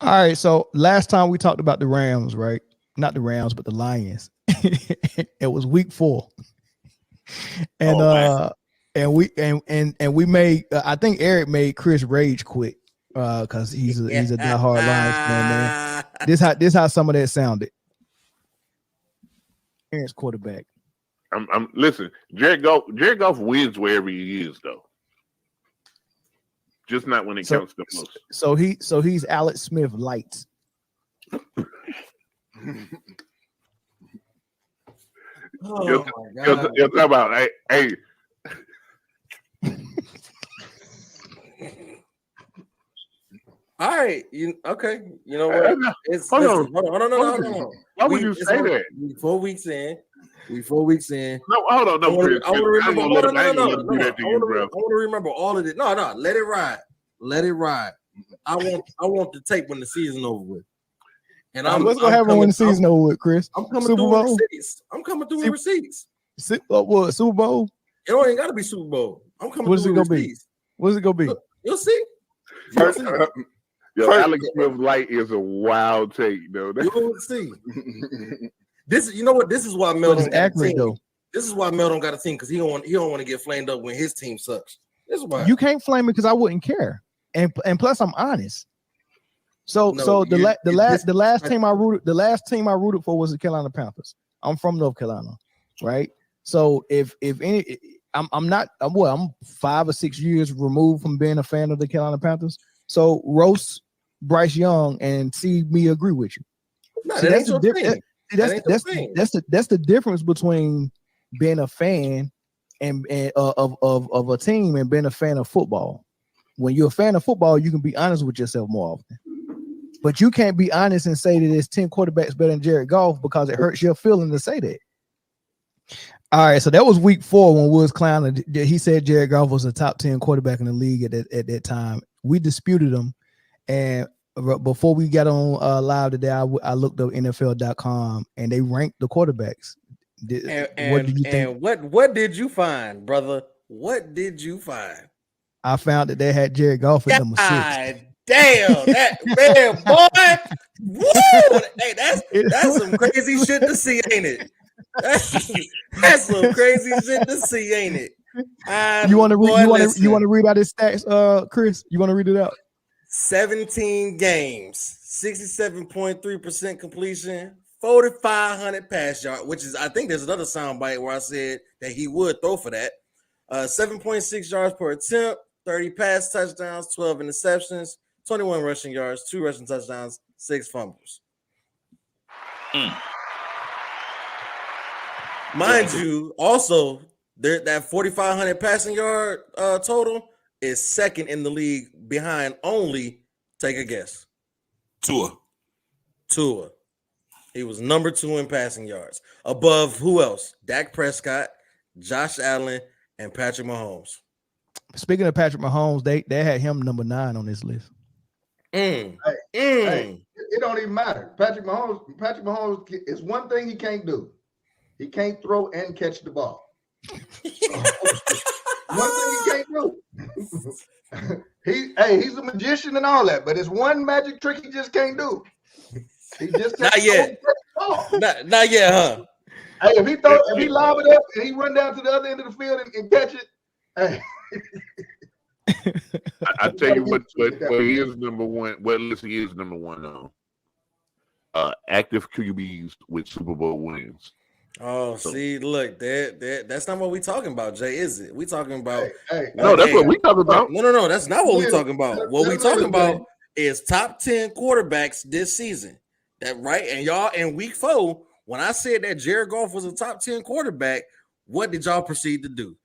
All right. So last time we talked about the Rams, right? Not the Rams, but the Lions. It was week 4. And we made I think Eric made Chris rage quit because he's a diehard Lions fan, man. This how some of that sounded. Eric's quarterback. I'm listen, Jared Goff wins wherever he is, though. Just not when it counts the most. So he's Alex Smith light. You're talking about hey. All right, okay. You know what? Hold on. Why would you say that? We 4 weeks in. We 4 weeks in. No, hold on, no, Chris. I want to remember all of it. No, let it ride. Let it ride. I want the tape when the season over with. And what's gonna happen when the season over with, Chris? I'm coming through with receipts. I'm coming through with receipts. What, Super Bowl? It ain't gotta be Super Bowl. I'm coming through with receipts. What is it gonna be? You'll see. Alex Smith light is a wild take, though. You'll see. This, you know what? This is why Mel don't got a team. Though. This is why Mel don't got a team, because he don't want to get flamed up when his team sucks. This is why you can't flame me because I wouldn't care, and plus I'm honest. The last team I rooted for was the Carolina Panthers. I'm from North Carolina, right? So if any, I'm 5 or 6 years removed from being a fan of the Carolina Panthers. So roast Bryce Young and see me agree with you. No, so that's the difference between being a fan and of a team and being a fan of football. When you're a fan of football, you can be honest with yourself more often. But you can't be honest and say that it's 10 quarterbacks better than Jared Goff because it hurts your feeling to say that. All right, so that was week 4 when Woods clowning. He said Jared Goff was a top 10 quarterback in the league at that time. We disputed him, and before we got on live today, I looked up NFL.com and they ranked the quarterbacks. What did you think? What did you find, brother? What did you find? I found that they had Jared Goff at number 6. Damn, that man, boy. Woo! Hey, that's some crazy shit to see, ain't it? That's some crazy shit to see, ain't it? You want to read out his stats, Chris? You want to read it out? 17 games, 67.3% completion, 4,500 pass yard, which is, I think there's another soundbite where I said that he would throw for that. 7.6 yards per attempt, 30 pass touchdowns, 12 interceptions, 21 rushing yards, 2 rushing touchdowns, 6 fumbles. Mind you, also, that 4,500 passing yard total is second in the league behind only, take a guess. Tua. He was number 2 in passing yards. Above who else? Dak Prescott, Josh Allen, and Patrick Mahomes. Speaking of Patrick Mahomes, they had him number 9 on this list. Hey, it don't even matter. Patrick Mahomes is one thing he can't do. He can't throw and catch the ball. One thing he can't do. He's a magician and all that, but it's one magic trick he just can't do. He just can't not yet. Not yet, huh? Hey, if he lob it up and he run down to the other end of the field and catch it, hey. I tell you what he is number 1. What list he is number 1 on? Active QBs with Super Bowl wins. Oh, see, look, that's not what we talking about, Jay, is it? We talking about no, that's what we talking about. No, that's not what we talking about. What we talking about is top 10 quarterbacks this season. That right? And y'all in week 4, when I said that Jared Goff was a top 10 quarterback, what did y'all proceed to do?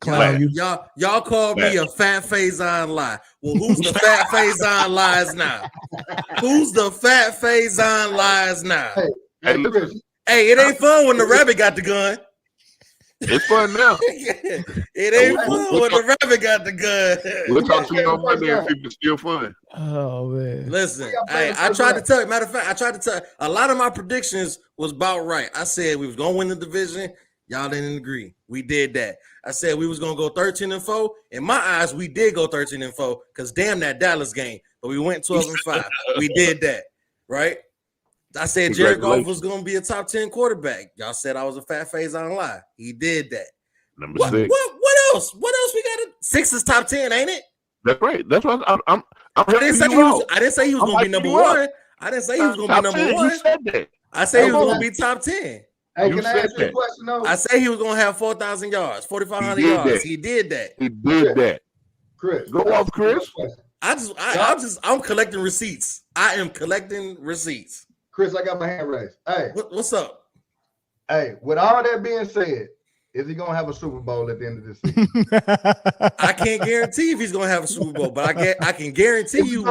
Y'all called me a fat Faison lie. Well, who's the fat Faison lies now? Who's the fat Faison lies now? Hey, it ain't fun when the rabbit got the gun. It's fun now. It ain't fun when the rabbit got the gun. We'll talk to you on Monday and see if it's still fun. Oh man! Listen, I tried to tell you. Matter of fact, a lot of my predictions was about right. I said we was gonna win the division. Y'all didn't agree. We did that. I said we was gonna go 13-4. In my eyes, we did go 13-4 because damn that Dallas game. but we went 12-5. We did that, right? I said Jared Goff was going to be a top 10 quarterback. Y'all said I was a fat face. I don't lie. He did that. Number 6. What else? What else we got? 6 is top 10, ain't it? That's right. That's what I didn't say he was going to be number 1. I didn't say he was going to be number 1. You said that. I said he was going to be top 10. Hey, can I ask you a question though? I say he was going to have 4,000 yards, 4,500 yards. He did that. He did that. Chris, go off, Chris. I'm collecting receipts. I am collecting receipts. Chris, I got my hand raised. Hey, what's up? Hey, with all that being said, is he gonna have a Super Bowl at the end of this season? I can't guarantee if he's gonna have a Super Bowl, but I can guarantee you.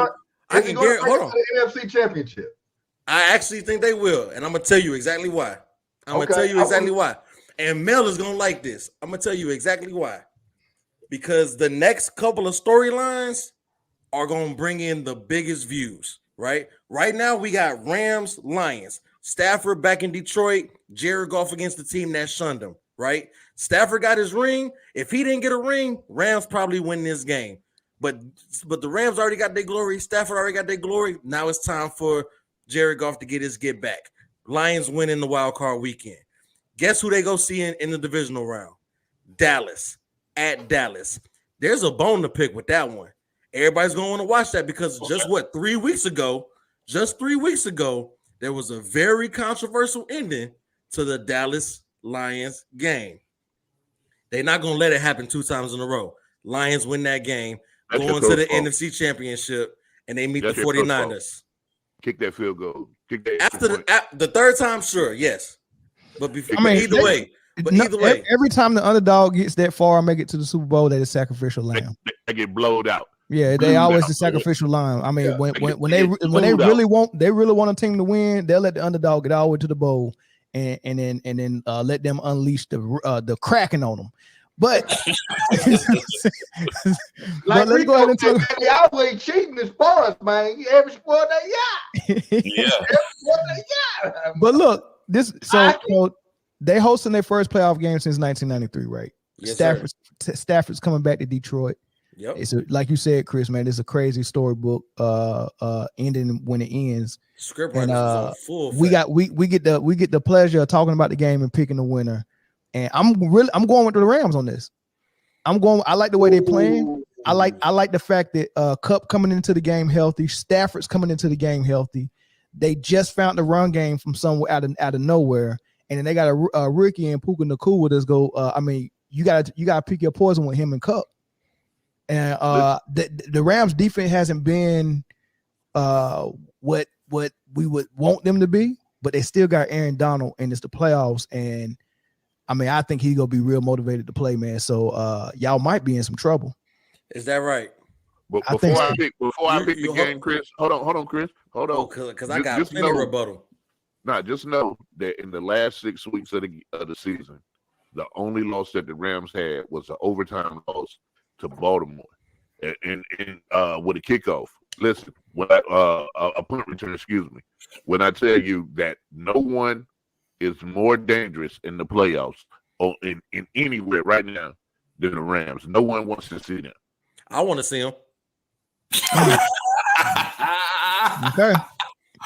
I can guarantee. Hold on. The NFC Championship. I actually think they will, and I'm gonna tell you exactly why. And Mel is gonna like this. I'm gonna tell you exactly why. Because the next couple of storylines are gonna bring in the biggest views. Right now, we got Rams, Lions, Stafford back in Detroit, Jared Goff against the team that shunned him. Right, Stafford got his ring. If he didn't get a ring, Rams probably win this game. But the Rams already got their glory. Stafford already got their glory. Now it's time for Jared Goff to get his get back. Lions win in the wild card weekend. Guess who they go see in the divisional round? Dallas at Dallas. There's a bone to pick with that one. Everybody's going to want to watch that because just 3 weeks ago, there was a very controversial ending to the Dallas Lions game. They're not going to let it happen 2 times in a row. Lions win that game, going to the NFC Championship, and they meet the 49ers. Kick that field goal. Kick that after the third time, sure, yes. But either way, every time the underdog gets that far and make it to the Super Bowl, they're the sacrificial lamb. They get blowed out. Yeah, they always the sacrificial lamb. I mean, when they really want a team to win, they'll let the underdog get all the way to the bowl and then let them unleash the Kraken on them. But let's go ahead and talk. They always cheating the sports, man. Every sport they got. Yeah. But look, so they hosting their first playoff game since 1993, right? Yes, Stafford's coming back to Detroit. Yep. It's like you said, Chris, man, it's a crazy storybook ending when it ends. Script and full we get the pleasure of talking about the game and picking the winner. And I'm going with the Rams on this. I like the way they're playing. I like the fact that Kupp coming into the game healthy, Stafford's coming into the game healthy. They just found the run game from somewhere out of nowhere, and then they got a rookie and Puka Nacua that's go. You gotta pick your poison with him and Kupp. And the Rams defense hasn't been what we would want them to be, but they still got Aaron Donald, and it's the playoffs. And I think he's gonna be real motivated to play, man. So y'all might be in some trouble. Is that right? But before I pick the game, Chris, hold on, Chris, hold on, because I got plenty of rebuttal. Just know that in the last 6 weeks of the season, the only loss that the Rams had was an overtime loss to Baltimore, and with a kickoff. Listen, a punt return. Excuse me. When I tell you that no one is more dangerous in the playoffs or in anywhere right now than the Rams. No one wants to see them. I want to see them. Okay.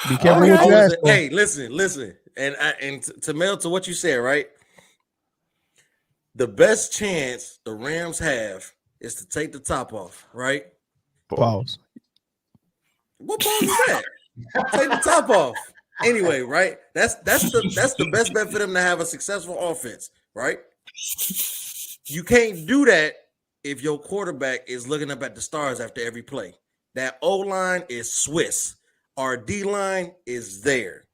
Be careful with your ass. Hey, listen, and to Mel, to what you said, right? The best chance the Rams have is to take the top off, right? Pause. What pause is that? Take the top off. Anyway, right? That's the best bet for them to have a successful offense, right? You can't do that if your quarterback is looking up at the stars after every play. That O-line is Swiss. Our D-line is there.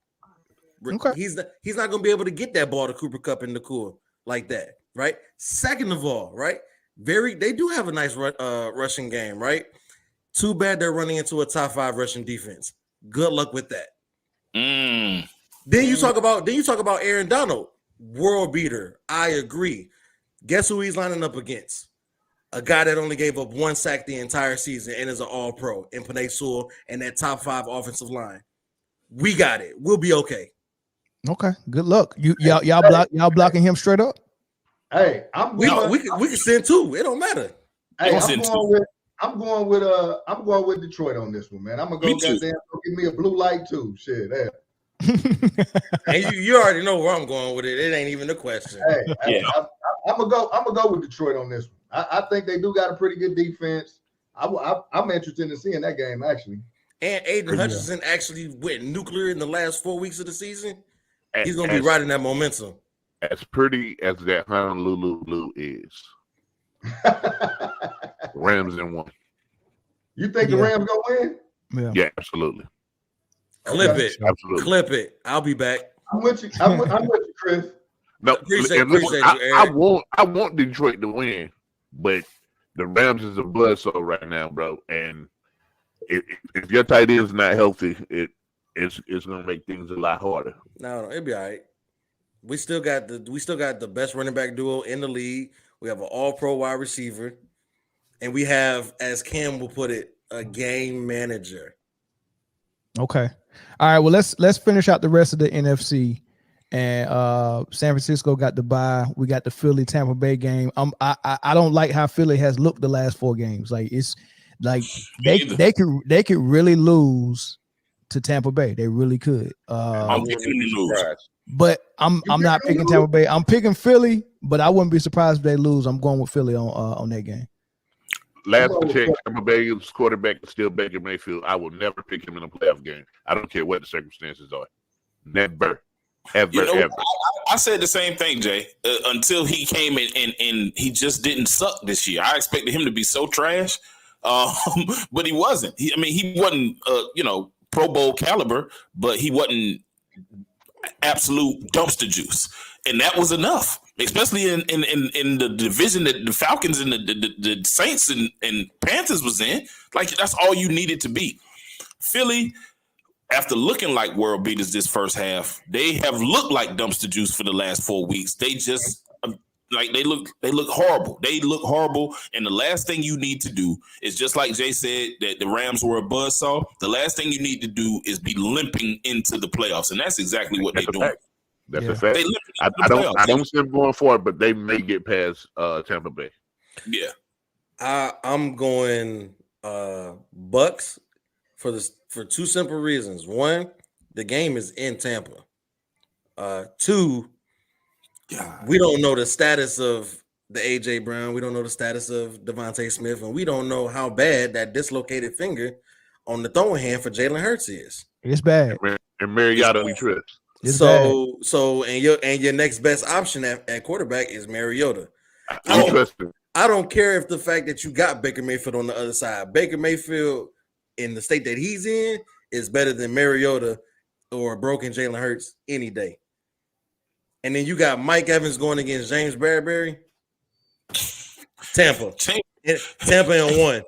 Okay. He's not going to be able to get that ball to Cooper Kupp and Nacua like that, right? Second of all, right? They do have a nice rushing game, right? Too bad they're running into a top 5 rushing defense. Good luck with that. Then you talk about Aaron Donald, world beater. I agree. Guess who he's lining up against? A guy that only gave up 1 sack the entire season and is an all-pro in Penei Sewell and that top 5 offensive line. We got it. We'll be okay. Okay. Good luck. Y'all blocking him straight up? Hey, we can send 2. It don't matter. Hey, I'm going with Detroit on this one, man. I'm gonna go goddamn give me a blue light too. Shit, yeah. And you already know where I'm going with it. It ain't even a question. Hey, I'm gonna go with Detroit on this one. I think they do got a pretty good defense. I'm interested in seeing that game actually. And Aiden Hutchinson actually went nuclear in the last 4 weeks of the season. He's gonna be riding that momentum. As pretty as that Honolulu blue is, Rams in one. You think the Rams gonna win? Yeah, absolutely. Clip it. Absolutely. Clip it. I'll be back. I'm with you. I'm with you, Chris. No, appreciate you, I want Detroit to win, but the Rams is a buzzsaw right now, bro. And if your tight end is not healthy, it's gonna make things a lot harder. No, it'll be all right. We still got the best running back duo in the league. We have an all-pro wide receiver, and we have, as Cam will put it, a game manager. Okay. All right. Well, let's finish out the rest of the NFC. And San Francisco got the bye. We got the Philly Tampa Bay game. I don't like how Philly has looked the last 4 games. Like it's like they could really lose to Tampa Bay. They really could. I'm picking them to lose. But I'm not picking Tampa Bay. I'm picking Philly, but I wouldn't be surprised if they lose. I'm going with Philly on that game. Last check, Tampa Bay's quarterback is still Baker Mayfield. I will never pick him in a playoff game. I don't care what the circumstances are. Never. Ever. I said the same thing, Jay, until he came in and he just didn't suck this year. I expected him to be so trash, but he wasn't. He wasn't, Pro Bowl caliber, but he wasn't absolute dumpster juice. And that was enough, especially in the division that the Falcons and the Saints and Panthers was in. Like, that's all you needed to be. Philly, after looking like world beaters this first half, they have looked like dumpster juice for the last 4 weeks. They just they look horrible. They look horrible. And the last thing you need to do is, just like Jay said, that the Rams were a buzzsaw. The last thing you need to do is be limping into the playoffs, and that's exactly what they're doing. That's a fact. I don't see them going forward, but they may get past Tampa Bay. Yeah, I'm going Bucks for 2 simple reasons. 1, the game is in Tampa. 2, we don't know the status of the AJ Brown. We don't know the status of Devontae Smith, and we don't know how bad that dislocated finger on the throwing hand for Jalen Hurts is. It's bad. And Mariota we trust. And your next best option at quarterback is Mariota. I don't care if the fact that you got Baker Mayfield on the other side. Baker Mayfield in the state that he's in is better than Mariota or a broken Jalen Hurts any day. And then you got Mike Evans going against James Bradbury. Tampa in 1.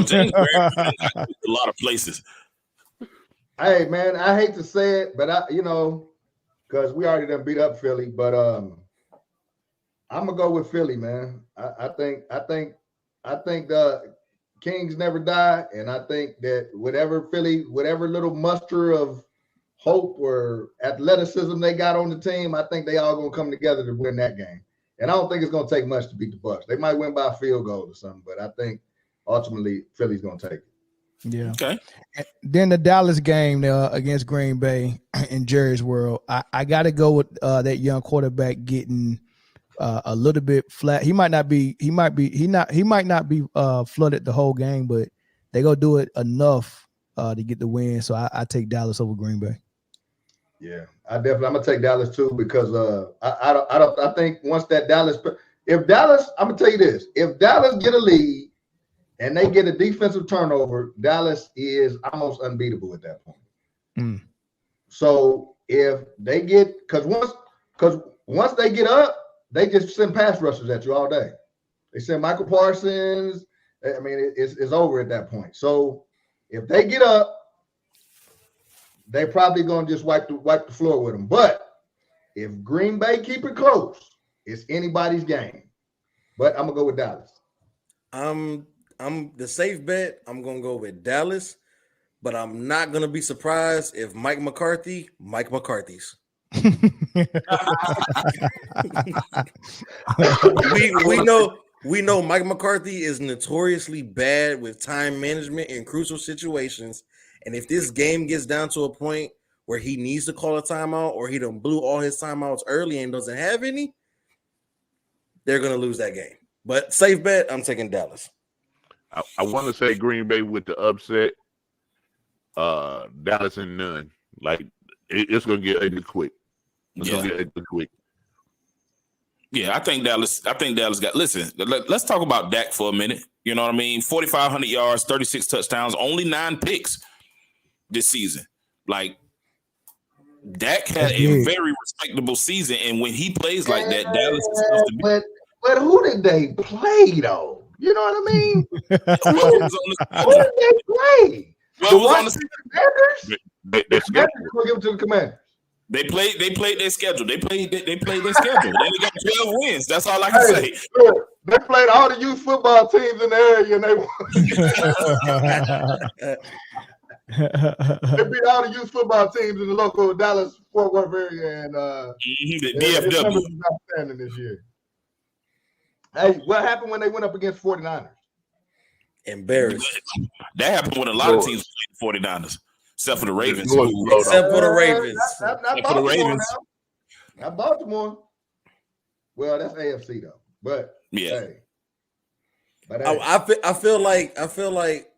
James Bradbury a lot of places. Hey man, I hate to say it, but because we already done beat up Philly, but I'm gonna go with Philly, man. I think the Kings never die, and I think that whatever little muster of hope or athleticism they got on the team, I think they all gonna come together to win that game. And I don't think it's gonna take much to beat the Bucks. They might win by a field goal or something, but I think ultimately Philly's gonna take it. Yeah. Okay. Then the Dallas game against Green Bay in Jerry's world. I got to go with that young quarterback getting a little bit flat. He might not be flooded the whole game, but they gonna do it enough to get the win. So I take Dallas over Green Bay. Yeah, I'm gonna take Dallas too, because I think once that I'm gonna tell you this: if Dallas get a lead and they get a defensive turnover, Dallas is almost unbeatable at that point. So if they get, because once they get up, they just send pass rushers at you all day. They send Michael Parsons. I mean, it's over at that point. So if they get up, they probably gonna just wipe the floor with them. But if Green Bay keep it close, it's anybody's game. But I'm gonna go with Dallas. I'm the safe bet. I'm gonna go with Dallas, but I'm not gonna be surprised if Mike McCarthy's. we know We know Mike McCarthy is notoriously bad with time management in crucial situations. And if this game gets down to a point where he needs to call a timeout or he done blew all his timeouts early and doesn't have any, they're going to lose that game. But safe bet, I'm taking Dallas. I want to say Green Bay with the upset. Dallas and none. Like it's going to get ugly quick. It's going to get ugly quick. Yeah, I think Dallas got. Listen, let's talk about Dak for a minute. You know what I mean? 4,500 yards, 36 touchdowns, only 9 picks this season. Like Dak had a very respectable season, and when he plays like that, Dallas is supposed to be. But who did they play though? You know what I mean? Who did they play? Well, it was on the Commanders. The Commanders will give it to the Commanders. They played their schedule. They played their schedule. They got 12 wins. That's all I can say. Look, they played all the youth football teams in the area and they won. They beat all the youth football teams in the local Dallas Fort Worth area and the DFW is outstanding this year. Hey, what happened when they went up against 49ers? Embarrassed. That happened when a lot of teams played the 49ers. Except for the Ravens. Except for the Ravens. Not Baltimore now. Not Baltimore. Well, that's AFC though. But yeah. Hey. But hey. I feel like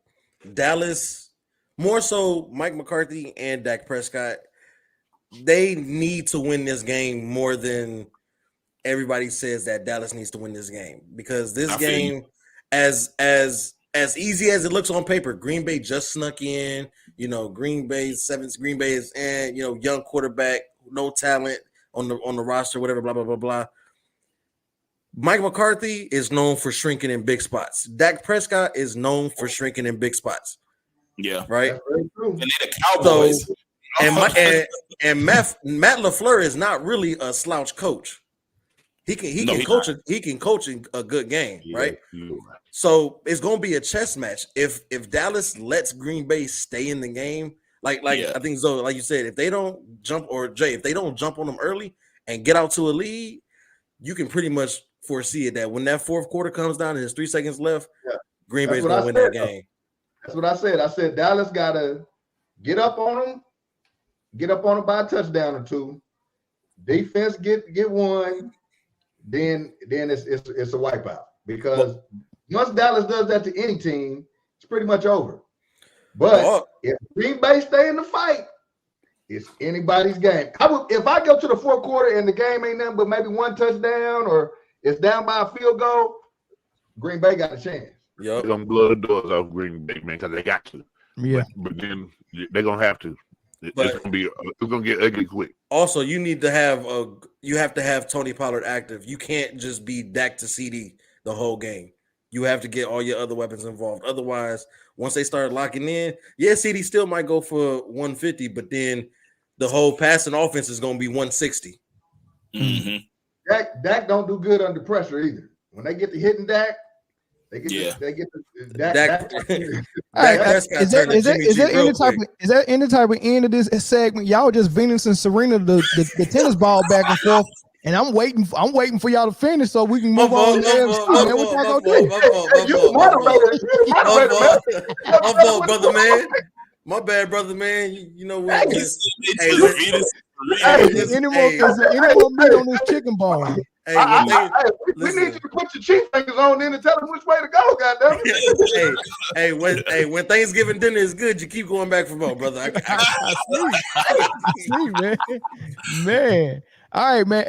Dallas, more so Mike McCarthy and Dak Prescott, they need to win this game more than everybody says that Dallas needs to win this game. Because this game, as easy as it looks on paper, Green Bay just snuck in. You know, Green Bay is and young quarterback, no talent on the roster, whatever, blah blah blah blah. Mike McCarthy is known for shrinking in big spots. Dak Prescott is known for shrinking in big spots. Yeah, right. And they're the Cowboys. So, and Matt LaFleur is not really a slouch coach. He can coach a good game, right? So it's gonna be a chess match. If Dallas lets Green Bay stay in the game, I think Zoe, like you said, if they don't jump, or Jay, if they don't jump on them early and get out to a lead, you can pretty much foresee it that when that fourth quarter comes down and there's 3 seconds left, Green Bay's gonna win that game. That's what I said. I said Dallas gotta get up on them by a touchdown or two. Defense get one. Then it's a wipeout, because once Dallas does that to any team, it's pretty much over. But if Green Bay stay in the fight, it's anybody's game. If I go to the fourth quarter and the game ain't nothing but maybe one touchdown or it's down by a field goal, Green Bay got a chance. They're gonna blow the doors off Green Bay, man, because they got to. Yeah, but then they're gonna have to. It's gonna get ugly quick. Also, you have to have Tony Pollard active. You can't just be Dak to CD the whole game. You have to get all your other weapons involved. Otherwise, once they start locking in, CD still might go for 150, but then the whole passing offense is going to be 160. Mm-hmm. Dak don't do good under pressure either. When they get to hitting Dak, they get the Dak. Is there any type of end of this segment? Y'all just Venus and Serena the tennis ball back and forth, and I'm waiting for y'all to finish so we can move on to AFC. What y'all gonna do? Brother man. My bad, brother man. You know what? Is there any more meat on this chicken bone? We need you to put your cheek fingers on in and tell them which way to go, goddamn. When Thanksgiving dinner is good, you keep going back for more, brother. I see, man. All right, man.